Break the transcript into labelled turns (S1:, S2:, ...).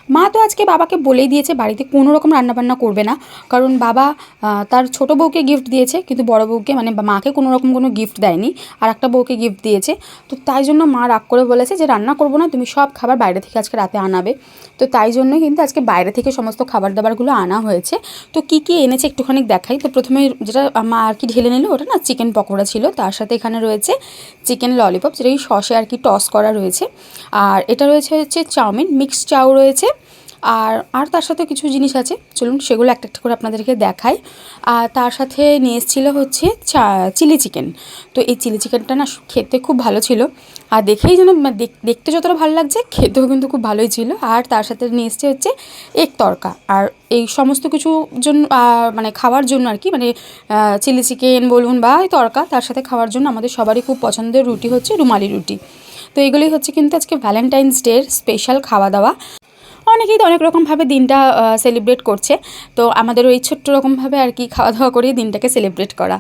S1: মা তো আজকে বাবাকে বলেই দিয়েছে বাড়িতে কোনো রকম রান্নাবান্না করবে না, কারণ বাবা তার ছোটো বউকে গিফট দিয়েছে, কিন্তু বড় বউকে মানে মাকে কোনো রকম কোনো গিফট দেয়নি, আর একটা বউকে গিফট দিয়েছে। তো তাই জন্য মা রাগ করে বলেছে যে রান্না করবো না, তুমি সব খাবার বাইরে থেকে আজকে রাতে আনাবে। তো তাই জন্যই কিন্তু আজকে বাইরে থেকে সমস্ত খাবার দাবারগুলো আনা হয়েছে। তো কী কী এনেছে একটুখানি দেখাই। তো প্রথমে যেটা মা আর কি ঢেলে নিল ওটা না চিকেন পকোড়া ছিল, তার সাথে এখানে রয়েছে চিকেন ললিপপ, যেটা এই সসে আর কি টস করা রয়েছে। আর এটা রয়েছে হচ্ছে চাউমিন, মিক্স চাউ রয়েছে। আর তার সাথে কিছু জিনিস আছে, চলুন সেগুলো একটা একটা করে আপনাদেরকে দেখাই। আর তার সাথে নিয়ে এসেছিলো হচ্ছে চিলি চিকেন। তো এই চিলি চিকেনটা না খেতে খুব ভালো ছিল, আর দেখেই যেন দেখতে যতটা ভালো লাগছে খেতেও কিন্তু খুব ভালোই ছিল। আর তার সাথে নিয়ে এসছে হচ্ছে এগ তড়কা। আর এই সমস্ত কিছু জন্য মানে খাওয়ার জন্য আর কি, মানে চিলি চিকেন বলুন বা এই তড়কা, তার সাথে খাওয়ার জন্য আমাদের সবারই খুব পছন্দের রুটি হচ্ছে রুমালি রুটি। তো এগুলোই হচ্ছে কিন্তু আজকে ভ্যালেন্টাইন্স ডের স্পেশাল খাওয়া দাওয়া। অনেকেই তো অনেক রকমভাবে দিনটা সেলিব্রেট করছে, তো আমাদেরও এই ছোট্ট রকমভাবে আর কি খাওয়া দাওয়া করেই দিনটাকে সেলিব্রেট করা।